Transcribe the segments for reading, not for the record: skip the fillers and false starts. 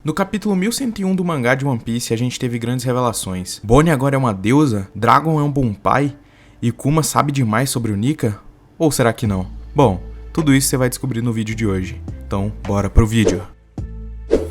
No capítulo 1101 do mangá de One Piece, a gente teve grandes revelações. Bonnie agora é uma deusa? Dragon é um bom pai? E Kuma sabe demais sobre o Nika? Ou será que não? Bom, tudo isso você vai descobrir no vídeo de hoje. Então, bora pro vídeo.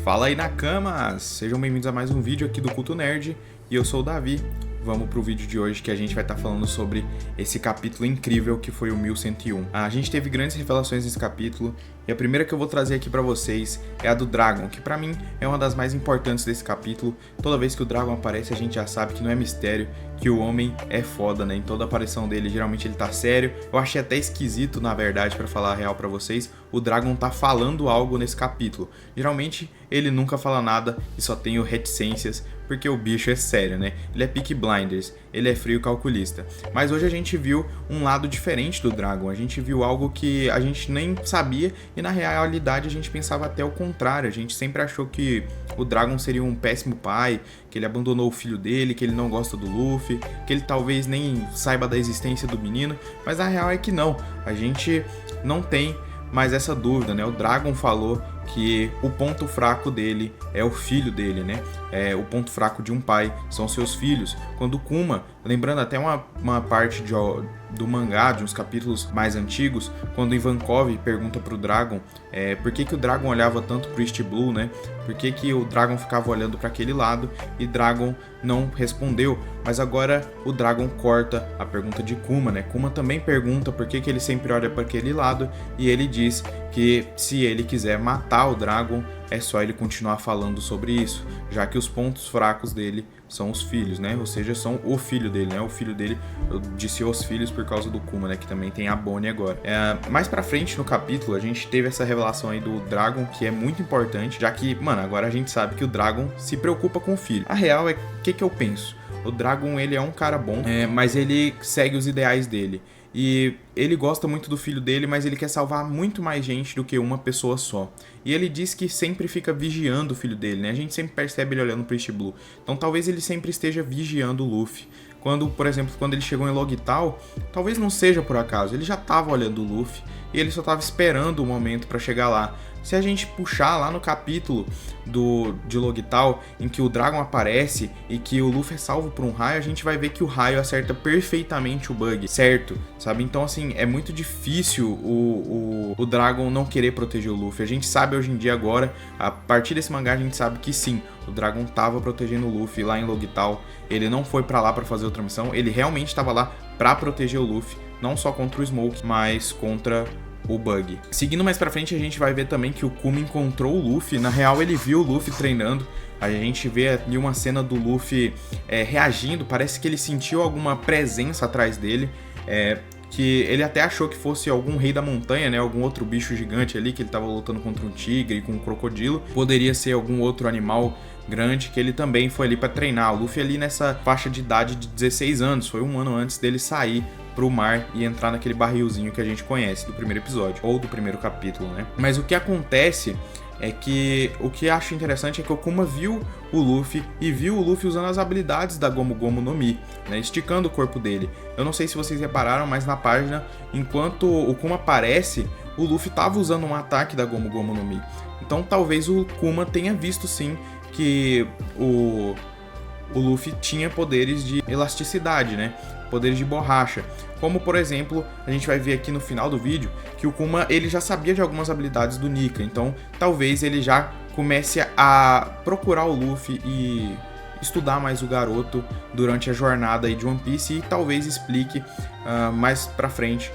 Fala aí, Nakamas! Sejam bem-vindos a mais um vídeo aqui do Culto Nerd. E eu sou o Davi. Vamos pro vídeo de hoje que a gente vai estar falando sobre esse capítulo incrível que foi o 1101. A gente teve grandes revelações nesse capítulo e a primeira que eu vou trazer aqui pra vocês é a do Dragon, que pra mim é uma das mais importantes desse capítulo. Toda vez que o Dragon aparece a gente já sabe que não é mistério, que o homem é foda, né? Em toda a aparição dele, geralmente ele tá sério. Eu achei até esquisito, na verdade, pra falar a real pra vocês, o Dragon tá falando algo nesse capítulo. Geralmente ele nunca fala nada e só tem reticências, porque o bicho é sério, né? Ele é Peaky Blinders, ele é frio calculista. Mas hoje a gente viu um lado diferente do Dragon, a gente viu algo que a gente nem sabia e na realidade a gente pensava até o contrário. A gente sempre achou que o Dragon seria um péssimo pai, que ele abandonou o filho dele, que ele não gosta do Luffy, que ele talvez nem saiba da existência do menino, mas a real é que não, a gente não tem mais essa dúvida, né? O Dragon falou que o ponto fraco dele é o filho dele, né? O ponto fraco de um pai são seus filhos. Quando o Kuma, lembrando até uma parte do mangá, de uns capítulos mais antigos, quando Ivankov pergunta pro Dragon por que o Dragon olhava tanto pro East Blue, né? Por que o Dragon ficava olhando para aquele lado e Dragon não respondeu. Mas agora o Dragon corta a pergunta de Kuma, né? Kuma também pergunta por que ele sempre olha para aquele lado e ele diz que se ele quiser matar o Dragon, é só ele continuar falando sobre isso, já que os pontos fracos dele são os filhos, né? Ou seja, são o filho dele, né? O filho dele, eu disse os filhos por causa do Kuma, né? Que também tem a Bonnie agora. Mais pra frente no capítulo, a gente teve essa revelação aí do Dragon, que é muito importante, já que, mano, agora a gente sabe que o Dragon se preocupa com o filho. A real é o que eu penso. O Dragon, ele é um cara bom, mas ele segue os ideais dele. E ele gosta muito do filho dele, mas ele quer salvar muito mais gente do que uma pessoa só. E ele diz que sempre fica vigiando o filho dele, né? A gente sempre percebe ele olhando pro East Blue. Então talvez ele sempre esteja vigiando o Luffy. Quando, por exemplo, quando ele chegou em Logital, talvez não seja por acaso, ele já estava olhando o Luffy e ele só estava esperando o momento para chegar lá. Se a gente puxar lá no capítulo de Logital, em que o Dragon aparece e que o Luffy é salvo por um raio, a gente vai ver que o raio acerta perfeitamente o Bug, certo? Sabe? Então, assim, é muito difícil o Dragon não querer proteger o Luffy. A gente sabe hoje em dia agora, a partir desse mangá, a gente sabe que sim, o Dragon tava protegendo o Luffy lá em Logital. Ele não foi pra lá pra fazer outra missão, ele realmente tava lá pra proteger o Luffy, não só contra o Smoke, mas contra o Bug. Seguindo mais pra frente, a gente vai ver também que o Kuma encontrou o Luffy. Na real, ele viu o Luffy treinando. A gente vê ali uma cena do Luffy reagindo. Parece que ele sentiu alguma presença atrás dele. Que ele até achou que fosse algum rei da montanha, né? Algum outro bicho gigante ali, que ele tava lutando contra um tigre, com um crocodilo. Poderia ser algum outro animal grande, que ele também foi ali pra treinar. O Luffy ali nessa faixa de idade de 16 anos. Foi um ano antes dele sair pro mar e entrar naquele barrilzinho que a gente conhece do primeiro episódio, ou do primeiro capítulo, né? Mas o que acontece é que o que acho interessante é que o Kuma viu o Luffy e viu o Luffy usando as habilidades da Gomu Gomu no Mi, né? Esticando o corpo dele. Eu não sei se vocês repararam, mas na página, enquanto o Kuma aparece, o Luffy tava usando um ataque da Gomu Gomu no Mi. Então talvez o Kuma tenha visto sim que o Luffy tinha poderes de elasticidade, né? Poderes de borracha. Como, por exemplo, a gente vai ver aqui no final do vídeo que o Kuma, ele já sabia de algumas habilidades do Nika. Então, talvez ele já comece a procurar o Luffy e estudar mais o garoto durante a jornada aí de One Piece e talvez explique mais pra frente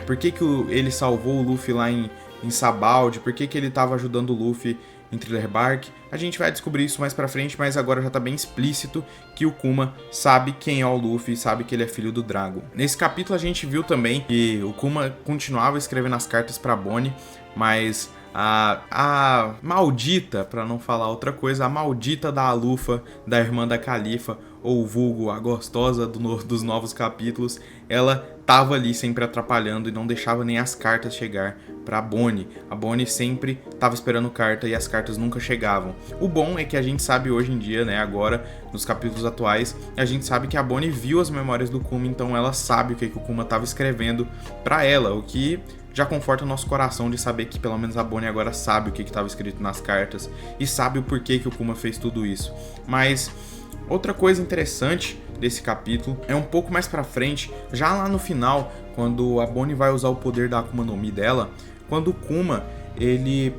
por que ele salvou o Luffy lá em Sabaody, por que ele estava ajudando o Luffy em Thriller Bark. A gente vai descobrir isso mais pra frente, mas agora já tá bem explícito que o Kuma sabe quem é o Luffy e sabe que ele é filho do Dragon. Nesse capítulo a gente viu também que o Kuma continuava escrevendo as cartas pra Bonnie, mas a maldita, pra não falar outra coisa, a maldita da Alufa, da irmã da Califa, ou vulgo a gostosa dos novos capítulos, ela tava ali sempre atrapalhando e não deixava nem as cartas chegar pra Bonnie. A Bonnie sempre tava esperando carta e as cartas nunca chegavam. O bom é que a gente sabe hoje em dia, né, agora, nos capítulos atuais, a gente sabe que a Bonnie viu as memórias do Kuma, então ela sabe o que o Kuma tava escrevendo pra ela, o que já conforta o nosso coração de saber que pelo menos a Bonnie agora sabe o que estava escrito nas cartas e sabe o porquê que o Kuma fez tudo isso. Mas outra coisa interessante desse capítulo é um pouco mais pra frente, já lá no final, quando a Bonnie vai usar o poder da Akuma no Mi dela, quando o Kuma, ele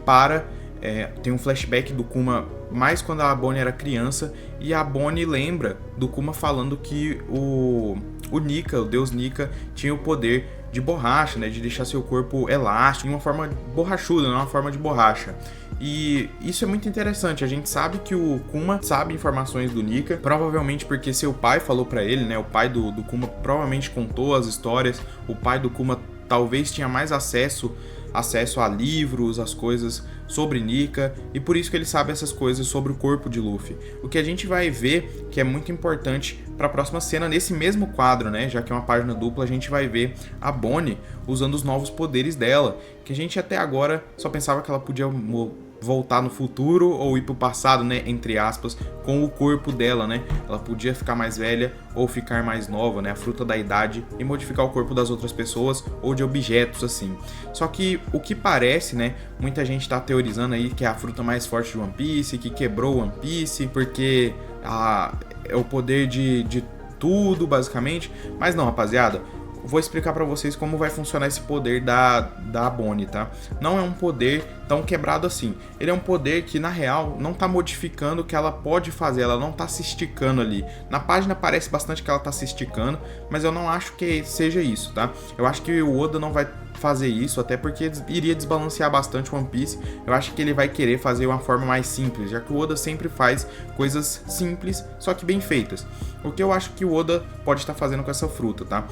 tem um flashback do Kuma mais quando a Bonnie era criança, e a Bonnie lembra do Kuma falando que o Nika, o deus Nika, tinha o poder de borracha, né, de deixar seu corpo elástico, em uma forma borrachuda, não uma forma de borracha. E isso é muito interessante, a gente sabe que o Kuma sabe informações do Nika, provavelmente porque seu pai falou pra ele, né, o pai do Kuma provavelmente contou as histórias, o pai do Kuma talvez tinha mais acesso a livros, as coisas sobre Nika, e por isso que ele sabe essas coisas sobre o corpo de Luffy. O que a gente vai ver que é muito importante para a próxima cena, nesse mesmo quadro, né, já que é uma página dupla, a gente vai ver a Bonnie usando os novos poderes dela, que a gente até agora só pensava que ela podia voltar no futuro ou ir pro passado, né, entre aspas, com o corpo dela, né? Ela podia ficar mais velha ou ficar mais nova, né, a fruta da idade, e modificar o corpo das outras pessoas ou de objetos assim. Só que o que parece, né, muita gente tá teorizando aí que é a fruta mais forte de One Piece, que quebrou One Piece, porque é o poder de tudo, basicamente. Mas não, rapaziada, vou explicar pra vocês como vai funcionar esse poder da Bonnie, tá? Não é um poder tão quebrado assim. Ele é um poder que, na real, não tá modificando o que ela pode fazer, ela não tá se esticando ali. Na página parece bastante que ela tá se esticando, mas eu não acho que seja isso, tá? Eu acho que o Oda não vai fazer isso, até porque iria desbalancear bastante One Piece. Eu acho que ele vai querer fazer uma forma mais simples, já que o Oda sempre faz coisas simples, só que bem feitas. O que eu acho que o Oda pode estar fazendo com essa fruta, tá?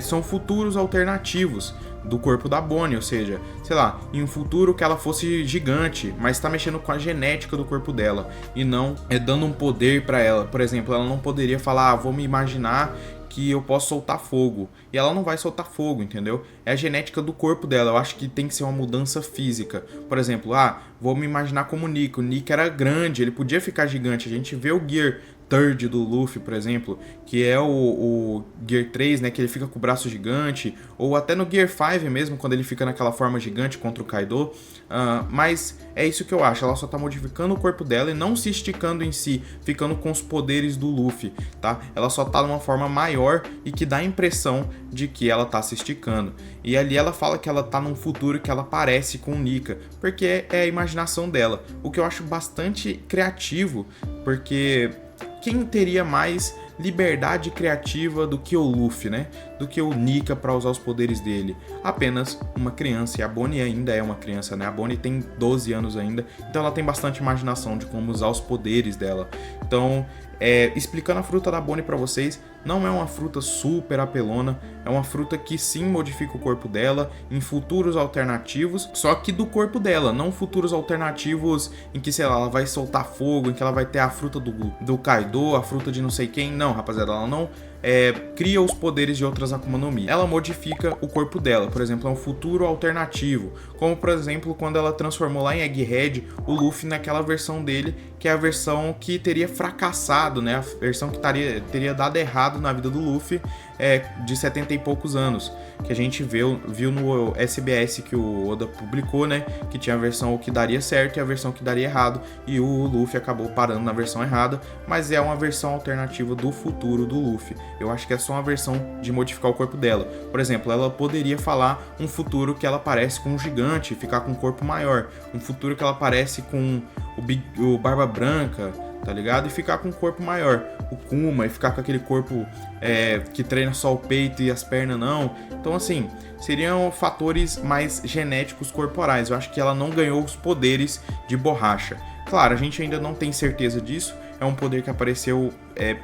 São futuros alternativos do corpo da Bonnie, ou seja, sei lá, em um futuro que ela fosse gigante, mas tá mexendo com a genética do corpo dela e não dando um poder pra ela. Por exemplo, ela não poderia falar, vou me imaginar que eu posso soltar fogo, e ela não vai soltar fogo, entendeu? É a genética do corpo dela, eu acho que tem que ser uma mudança física. Por exemplo, vou me imaginar como o Nick era grande, ele podia ficar gigante, a gente vê o Gear Third do Luffy, por exemplo, que é o Gear 3, né, que ele fica com o braço gigante, ou até no Gear 5 mesmo, quando ele fica naquela forma gigante contra o Kaido, mas é isso que eu acho, ela só tá modificando o corpo dela e não se esticando em si, ficando com os poderes do Luffy, tá? Ela só tá numa forma maior e que dá a impressão de que ela tá se esticando. E ali ela fala que ela tá num futuro que ela parece com o Nika, porque é a imaginação dela, o que eu acho bastante criativo, porque quem teria mais liberdade criativa do que o Luffy, né? Do que o Nika para usar os poderes dele? Apenas uma criança, e a Bonnie ainda é uma criança, né? A Bonnie tem 12 anos ainda, então ela tem bastante imaginação de como usar os poderes dela. Então, explicando a fruta da Bonnie para vocês, não é uma fruta super apelona, é uma fruta que sim modifica o corpo dela em futuros alternativos, só que do corpo dela, não futuros alternativos em que, sei lá, ela vai soltar fogo, em que ela vai ter a fruta do Kaido, a fruta de não sei quem. Não, rapaziada, ela não cria os poderes de outras Akuma no Mi. Ela modifica o corpo dela, por exemplo, é um futuro alternativo, como por exemplo quando ela transformou lá em Egghead o Luffy naquela versão dele, que é a versão que teria fracassado, né? A versão que teria dado errado na vida do Luffy, de 70 e poucos anos, que a gente viu no SBS que o Oda publicou, né? Que tinha a versão que daria certo e a versão que daria errado, e o Luffy acabou parando na versão errada, mas é uma versão alternativa do futuro do Luffy. Eu acho que é só uma versão de modificar o corpo dela. Por exemplo, ela poderia falar um futuro que ela parece com um gigante e ficar com um corpo maior, um futuro que ela parece com o Barba Branca, tá ligado? E ficar com um corpo maior, o Kuma, e ficar com aquele corpo que treina só o peito e as pernas não. Então assim, seriam fatores mais genéticos corporais. Eu acho que ela não ganhou os poderes de borracha. Claro, a gente ainda não tem certeza disso. é um poder que apareceu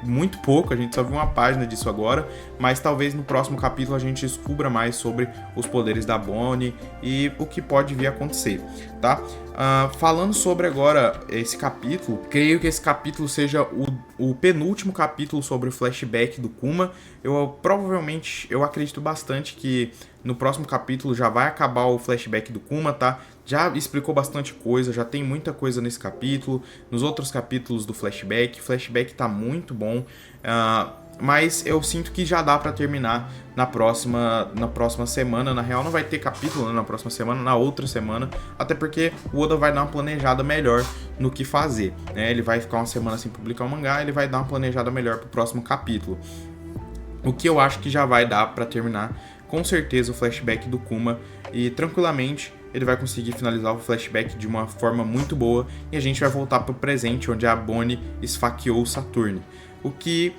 muito pouco, a gente só viu uma página disso agora, mas talvez no próximo capítulo a gente descubra mais sobre os poderes da Bonnie e o que pode vir a acontecer, tá? Falando sobre agora esse capítulo, creio que esse capítulo seja o penúltimo capítulo sobre o flashback do Kuma. Eu acredito bastante que no próximo capítulo já vai acabar o flashback do Kuma, tá? Já explicou bastante coisa, já tem muita coisa nesse capítulo, nos outros capítulos do flashback. O flashback tá muito bom, mas eu sinto que já dá pra terminar na próxima semana. Na real não vai ter capítulo, né, na próxima semana, na outra semana, até porque o Oda vai dar uma planejada melhor no que fazer, né? Ele vai ficar uma semana sem publicar o mangá, ele vai dar uma planejada melhor pro próximo capítulo. O que eu acho que já vai dar pra terminar com certeza o flashback do Kuma, e tranquilamente ele vai conseguir finalizar o flashback de uma forma muito boa, e a gente vai voltar pro presente, onde a Bonnie esfaqueou o Saturne, o que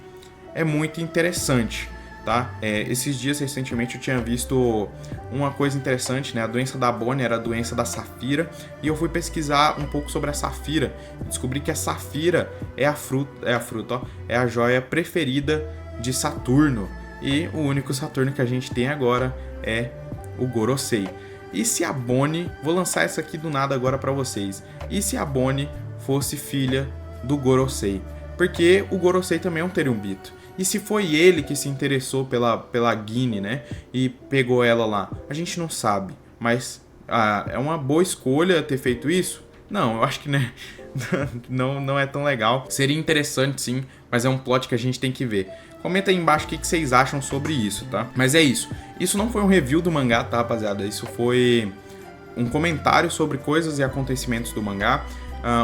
é muito interessante, tá? Esses dias, recentemente, eu tinha visto uma coisa interessante, né? A doença da Bonnie era a doença da Safira, e eu fui pesquisar um pouco sobre a Safira, e descobri que a Safira é a joia preferida de Saturno, e o único Saturno que a gente tem agora é o Gorosei. E se a Bonnie, vou lançar essa aqui do nada agora pra vocês, e se a Bonnie fosse filha do Gorosei? Porque o Gorosei também é um Terumbito. E se foi ele que se interessou pela Guine, né, e pegou ela lá? A gente não sabe, mas é uma boa escolha ter feito isso? Não, eu acho que, né, não é tão legal. Seria interessante sim, mas é um plot que a gente tem que ver. Comenta aí embaixo o que vocês acham sobre isso, tá? Mas é isso. Isso não foi um review do mangá, tá, rapaziada? Isso foi um comentário sobre coisas e acontecimentos do mangá.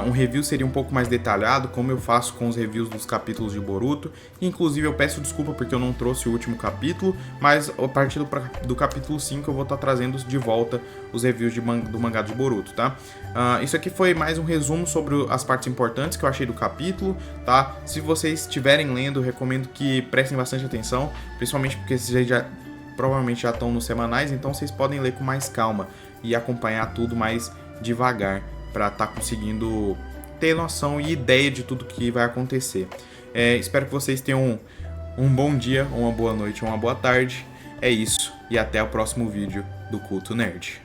Um review seria um pouco mais detalhado, como eu faço com os reviews dos capítulos de Boruto. Inclusive eu peço desculpa porque eu não trouxe o último capítulo, mas a partir do capítulo 5 eu vou estar trazendo de volta os reviews do mangá de Boruto, tá? Isso aqui foi mais um resumo sobre as partes importantes que eu achei do capítulo, tá? Se vocês estiverem lendo, eu recomendo que prestem bastante atenção, principalmente porque vocês provavelmente já estão nos semanais, então vocês podem ler com mais calma e acompanhar tudo mais devagar, para estar conseguindo ter noção e ideia de tudo que vai acontecer. Espero que vocês tenham um bom dia, uma boa noite, uma boa tarde. É isso, e até o próximo vídeo do Culto Nerd.